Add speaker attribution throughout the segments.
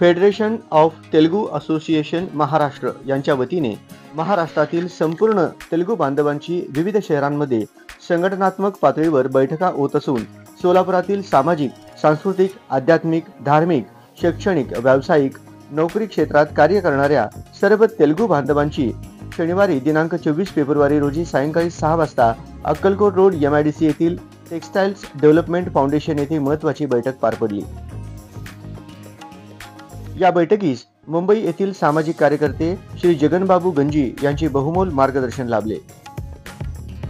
Speaker 1: Federation of Telugu association Maharashtra यांच्या वतीने महाराष्ट्रातील संपूर्ण तेलुगू बांधवांची विविध शहरांमध्ये संघटनात्मक पातळीवर बैठका होत असून सोलापुरातील सामाजिक, सांस्कृतिक, आध्यात्मिक, धार्मिक, शैक्षणिक, व्यावसायिक, नोकरी क्षेत्रात कार्य करणाऱ्या सर्व तेलुगू बांधवांची शनिवारी दिनांक 24 फेब्रुवारी रोजी सायंकाळी 6 वाजता अक्कलकोट रोड MIDC येथील टेक्सटाइल्स डेव्हलपमेंट फाउंडेशन येथे महत्त्वाची बैठक पार पडली। या बैठकीस मुंबई येथील सामाजिक कार्यकर्ते श्री जगनबाबू गंजी यांचे बहुमोल मार्गदर्शन लाभले।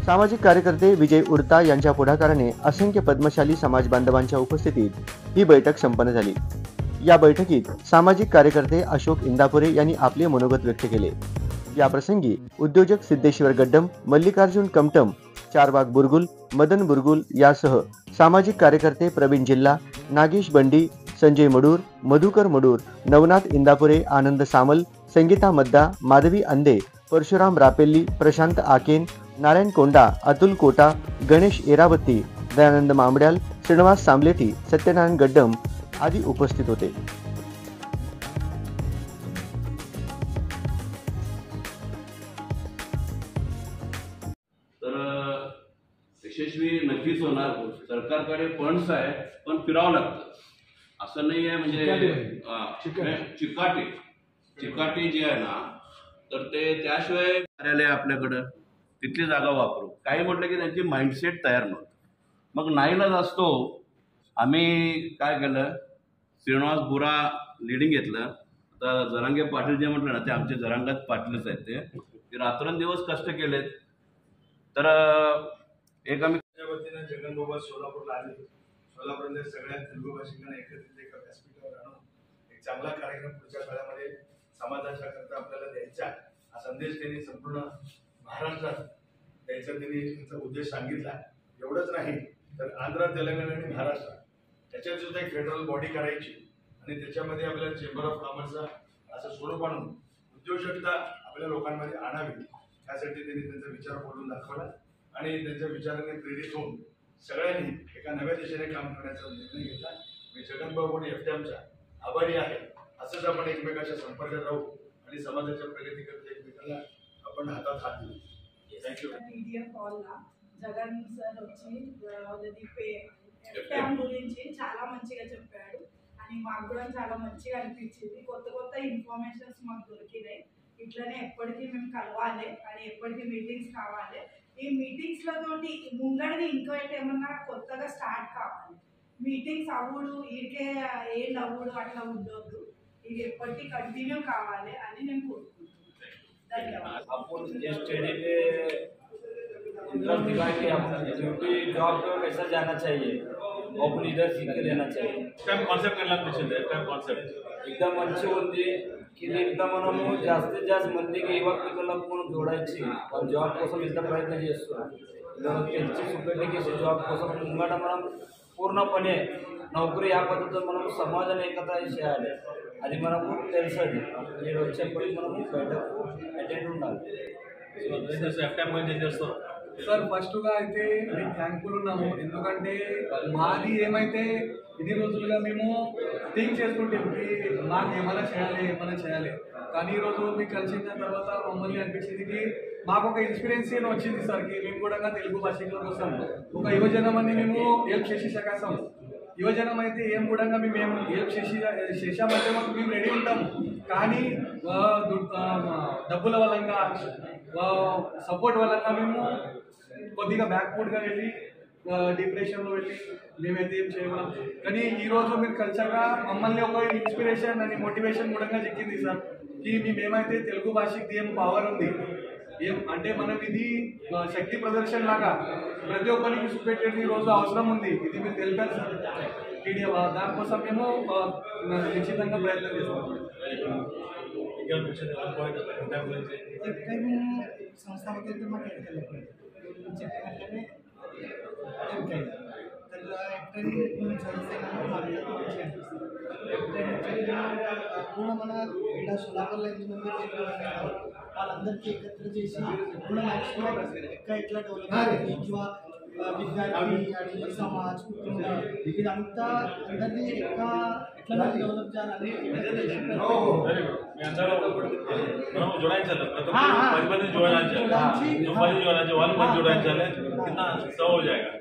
Speaker 1: सामाजिक कार्यकर्ते विजय उडता यांच्या पुढाकाराने असंख्य पद्मशाली समाज बांधवांच्या उपस्थितीत ही बैठक संपन्न झाली। या बैठकीत सामाजिक कार्यकर्ते अशोक इंदापुरे यांनी आपले मनोगत व्यक्त केले। या प्रसंगी उद्योजक सिद्धेश्वर गड्डम, मल्लिकार्जुन कमटम, चारबाग बुरगुल, मदन बुरगुल यासह सामाजिक कार्यकर्ते प्रवीण जिल्हा, नागेश बंडी, संजय मडूर, मधुकर मडूर, नवनाथ इंदापुरे, आनंद सामल, संगीता मद्दा, माधवी अंदे, परशुराम रापेल्ली, प्रशांत आकेन, नारायण कोंडा, अतुल कोटा, गणेश एरावत्ती, दयानंद मामड्याल, श्रीनिवास सांबलेटी, सत्यनारायण गड्डम आदी उपस्थित होते।
Speaker 2: यशस्वी नक्कीच होणार। सरकारकडे फंड्स आहे पण फिरावं लागतं, असं नाही आहे। म्हणजे चिकाटी जी आहे ना, तर ते त्याशिवाय कार्यालय आपल्याकडं तिथली जागा वापरू काही म्हटलं की त्यांची माइंडसेट तयार नव्हतं। मग नाईलाज असतो, आम्ही काय केलं, श्रीनिवास बुरा लिडिंग घेतलं। आता जरांगे पाटील जे म्हटलं ना, ते आमचे जरांगात पाटीलच आहेत। ते रात्रंदिवस कष्ट केलेत। तर एक आम्ही
Speaker 3: वतीने जगनबाबा सोलापूरला आले। सोलापूरमध्ये सगळ्या तेलुगू भाषिकांना एकत्रित एका व्यासपीठावर आणून एक चांगला कार्यक्रम पुढच्या काळामध्ये समाजाच्या करता आपल्याला द्यायचा हा संदेश त्यांनी संपूर्ण महाराष्ट्रात द्यायचा त्यांनी त्यांचा उद्देश सांगितला। एवढंच नाही तर आंध्र, तेलंगणा आणि महाराष्ट्र त्याच्यात सुद्धा एक फेडरल बॉडी करायची आणि त्याच्यामध्ये आपल्याला चेंबर ऑफ कॉमर्सचा असं स्वरूप आणून उद्योजकता आपल्या लोकांमध्ये आणावी, यासाठी त्यांनी त्यांचा विचार बोलून दाखवला आणि त्यांच्या विचाराने प्रेरित होऊन सगळ्यांनी एका नव्या दिशेने काम करण्याचा निर्णय घेतला। मी जगनबाबू आणि FTMचा आभारी आहे। असंच आपण एकमेकाच्या संपर्कात राहू आणि समाजाच्या प्रगतीकरता एकमेकांना आपण हातात हात देऊ। थँक्यू।
Speaker 4: मीडिया कॉलला జగన్ సార్ వచ్చి FTM గురించి చాలా మంచిగా చెప్పాడు అని మాకు కూడా చాలా మంచిగా అనిపించింది। కొత్త కొత్త ఇన్ఫర్మేషన్స్ మాకు దొరికినాయి। ఇట్లనే ఎప్పటికీ మేము కలవాలి అని ఎప్పటికీ మీటింగ్స్ కావాలి। ఈ మీటింగ్స్ తోటి ముంగడిది ఇంకో ఏమన్నా కొత్తగా స్టార్ట్ కావాలి। మీటింగ్స్ అవుడు ఈడికే ఏం అవ్వడు అట్లా ఉండొద్దు, ఇది ఎప్పటికీ కంటిన్యూ కావాలి అని నేను కోరుకుంటున్నాను। ధన్యవాదాలు।
Speaker 5: इंटरेस्ट दिखा कि ड्यूटी जॉब पे कैसा जाना चाहिए, ओपन लीडर सीख के लेना चाहिए।
Speaker 3: टाइम कॉन्सेप्ट करना पिछले टाइम कॉन्सेप्ट
Speaker 5: एकदम మంచి ఉంది कि ఇంత మనము జాస్తి మందికి యువకులకు మనం జోడించి వాళ్ళ జాబ్ కోసం ఇంత ప్రయత్నం చేస్తున్నాం। తెచ్చి చూపెట్టేసి జాబ్ కోసం ముంగట మనం పూర్ణపणे నౌకరీ या పద్ధతిలో మనం సమాజాన్ని ఏకత చేయాలి। అది మనకు తెలుసది। మీరు వచ్చేప్పటికి మనం బయటకు అటెండ్ ఉండాలి।
Speaker 3: సో FTM గురించి ఏం చేస్తారు
Speaker 6: సార్? ఫస్ట్గా అయితే మేము థ్యాంక్ఫుల్ ఉన్నాము, ఎందుకంటే మాది ఏమైతే ఇన్ని రోజులుగా మేము థింక్ చేసుకుంటాం కి మాకు ఏమైనా చేయాలి, కానీ ఈరోజు మీకు కలిసిన తర్వాత మమ్మల్ని అనిపించింది కి మాకు ఒక ఇన్స్పిరేషన్ వచ్చింది సార్ కి మేము కూడా తెలుగు భాషికుల కోసం ఒక యువజనం అని మేము హెల్ప్ చేసి సకాసం యువజనం అయితే ఏం కూడా మేము హెల్ప్ చేసామంటే మాకు మేము రెడీ ఉంటాము, కానీ డబ్బుల వల్ల సపోర్ట్ వల్ల మేము కొద్దిగా బ్యాక్వర్డ్గా వెళ్ళి డిప్రెషన్లో వెళ్ళి మేమైతే ఏం చేయగలం। కానీ ఈరోజు మీరు కలిసాక మమ్మల్ని ఒక ఇన్స్పిరేషన్ అని మోటివేషన్ కూడా చిక్కింది సార్ కి మేమైతే తెలుగు భాషకి ఏం పవర్ ఉంది, ఏం అంటే మనం ఇది శక్తి ప్రదర్శన లాగా ప్రతి ఒక్కరికి చూపెట్టేది ఈరోజు అవసరం ఉంది, ఇది మీరు తెలిపారు సార్। దానికోసం మేము నిశ్చితంగా ప్రయత్నం చేస్తాం।
Speaker 7: संस्थापक पूर्ण मन इला सोलापूर వాళ్ళందరికీ एकत्र చేసి पूर्ण इला डेवलप విద్యార్థి అని సమాజ్ కుటుంబం ఇదంతా అందరినీ ఎట్లా డెవలప్ చేయాలని
Speaker 8: మీ అందరూ మనం జోడించాలి ప్రతి 10 మంది జోడించాలి 9 మంది జోడించాలి వాళ్ళు మంది జోడించాలి కింద సర్వ్ हो जाएगा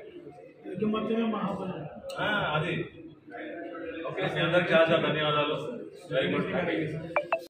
Speaker 7: మొత్తమే మహాబలి
Speaker 8: అది ఓకే మీ అందరికి చాలా ధన్యవాదాలు వెరీ గుడ్